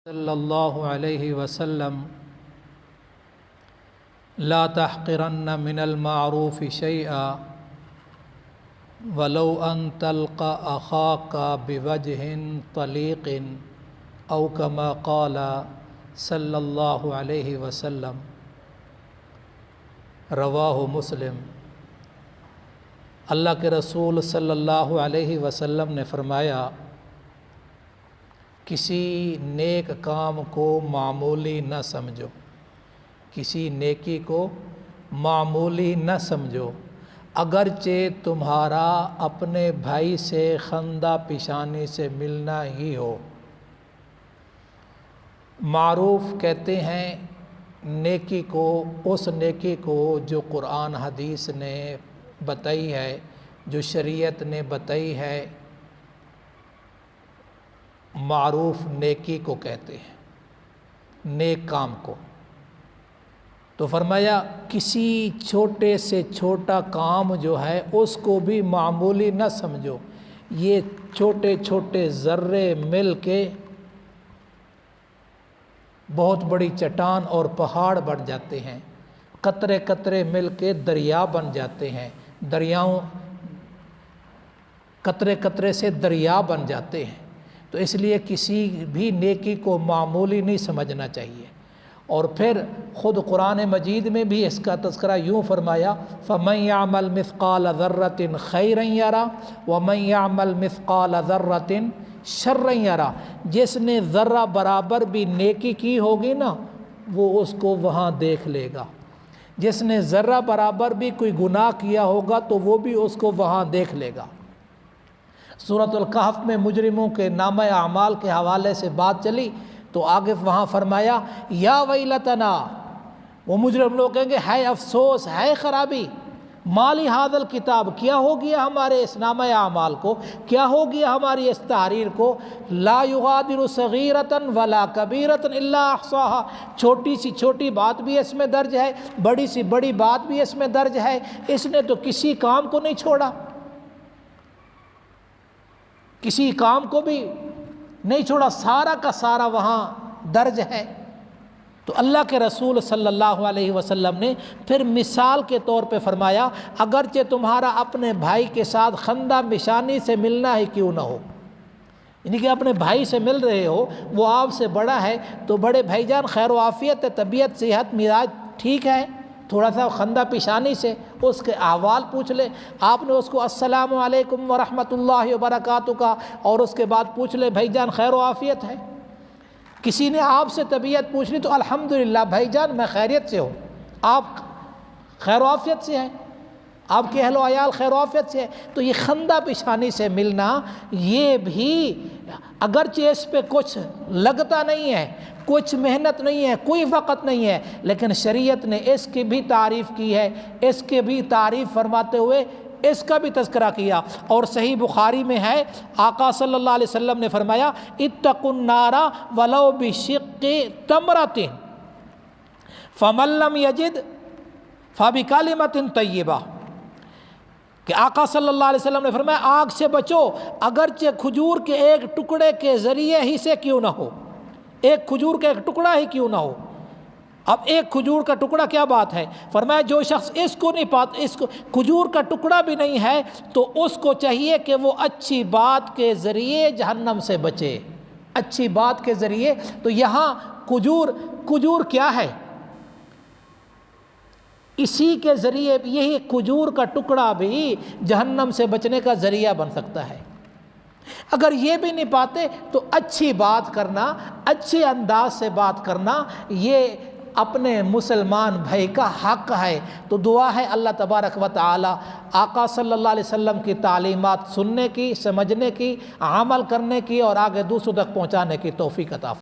صلی اللہ علیہ وسلم لا تحقرن من المعروف شیئا ولو ان تلقى اخاك بوجه طلیق او كما قال صلی اللہ علیہ وسلم، رواہ مسلم۔ اللہ کے رسول صلی اللہ علیہ وسلم نے فرمایا، کسی نیک کام کو معمولی نہ سمجھو، کسی نیکی کو معمولی نہ سمجھو، اگرچہ تمہارا اپنے بھائی سے خندہ پیشانی سے ملنا ہی ہو۔ معروف کہتے ہیں نیکی کو، اس نیکی کو جو قرآن حدیث نے بتائی ہے، جو شریعت نے بتائی ہے، معروف نیکی کو کہتے ہیں، نیک کام کو۔ تو فرمایا کسی چھوٹے سے چھوٹا کام جو ہے اس کو بھی معمولی نہ سمجھو، یہ چھوٹے چھوٹے ذرے مل کے بہت بڑی چٹان اور پہاڑ بن جاتے ہیں، قطرے قطرے مل کے دریا بن جاتے ہیں، دریاؤں قطرے قطرے سے دریا بن جاتے ہیں۔ تو اس لیے کسی بھی نیکی کو معمولی نہیں سمجھنا چاہیے۔ اور پھر خود قرآن مجید میں بھی اس کا تذکرہ یوں فرمایا، فَمَن يَعْمَلْ مِثْقَالَ ذَرَّةٍ خَيْرًا يَرَهُ وَمَن يَعْمَلْ مِثْقَالَ ذَرَّةٍ شَرًّا يَرَهُ۔ جس نے ذرہ برابر بھی نیکی کی ہوگی نا، وہ اس کو وہاں دیکھ لے گا۔ جس نے ذرہ برابر بھی کوئی گناہ کیا ہوگا تو وہ بھی اس کو وہاں دیکھ لے گا۔ سورۃ الکہف میں مجرموں کے نامہ اعمال کے حوالے سے بات چلی تو آگے وہاں فرمایا، یا ویلتنا، وہ مجرم لوگ کہیں گے ہے افسوس، ہے خرابی، مالی ھذا الکتاب، کیا ہو گیا ہمارے اس نامہ اعمال کو، کیا ہو گیا ہماری اس تحریر کو، لا یغادر صغیرۃ ولا کبیرۃ الا احصاها، چھوٹی سی چھوٹی بات بھی اس میں درج ہے، بڑی سی بڑی بات بھی اس میں درج ہے، اس نے تو کسی کام کو نہیں چھوڑا، کسی کام کو بھی نہیں چھوڑا، سارا کا سارا وہاں درج ہے۔ تو اللہ کے رسول صلی اللہ علیہ وسلم نے پھر مثال کے طور پہ فرمایا، اگرچہ تمہارا اپنے بھائی کے ساتھ خندہ پیشانی سے ملنا ہی کیوں نہ ہو، یعنی کہ اپنے بھائی سے مل رہے ہو، وہ آپ سے بڑا ہے تو بڑے بھائی جان خیر و عافیت ہے، طبیعت صحت مزاج ٹھیک ہے، تھوڑا سا خندہ پیشانی سے اس کے احوال پوچھ لے، آپ نے اس کو السلام علیکم ورحمۃ اللہ وبرکاتہ کا، اور اس کے بعد پوچھ لے بھائی جان خیر و عافیت ہے۔ کسی نے آپ سے طبیعت پوچھ لی تو الحمدللہ بھائی جان میں خیریت سے ہوں، آپ خیر و عافیت سے ہیں، آپ کے اہل و عیال خیر و عافیت سے ہے۔ تو یہ خندہ پیشانی سے ملنا، یہ بھی اگرچہ اس پہ کچھ لگتا نہیں ہے، کچھ محنت نہیں ہے، کوئی وقت نہیں ہے، لیکن شریعت نے اس کی بھی تعریف کی ہے، اس کے بھی تعریف فرماتے ہوئے اس کا بھی تذکرہ کیا۔ اور صحیح بخاری میں ہے، آقا صلی اللہ علیہ وسلم نے فرمایا، اتقوا النار ولو بشق تمرۃ فمن لم یجد فبکلمۃ طیبہ، کہ آقا صلی اللہ علیہ وسلم نے فرمایا آگ سے بچو اگرچہ کھجور کے ایک ٹکڑے کے ذریعے ہی سے کیوں نہ ہو، ایک کھجور کا ایک ٹکڑا ہی کیوں نہ ہو۔ اب ایک کھجور کا ٹکڑا کیا بات ہے، فرمایا جو شخص اس کو نہیں پاتا، اس کو کھجور کا ٹکڑا بھی نہیں ہے تو اس کو چاہیے کہ وہ اچھی بات کے ذریعے جہنم سے بچے، اچھی بات کے ذریعے۔ تو یہاں کھجور کیا ہے، اسی کے ذریعے یہی کھجور کا ٹکڑا بھی جہنم سے بچنے کا ذریعہ بن سکتا ہے۔ اگر یہ بھی نہیں پاتے تو اچھی بات کرنا، اچھے انداز سے بات کرنا، یہ اپنے مسلمان بھائی کا حق ہے۔ تو دعا ہے اللہ تبارک و تعالی آقا صلی اللہ علیہ وسلم کی تعلیمات سننے کی، سمجھنے کی، عمل کرنے کی اور آگے دوسروں تک پہنچانے کی توفیق عطا فرمائے۔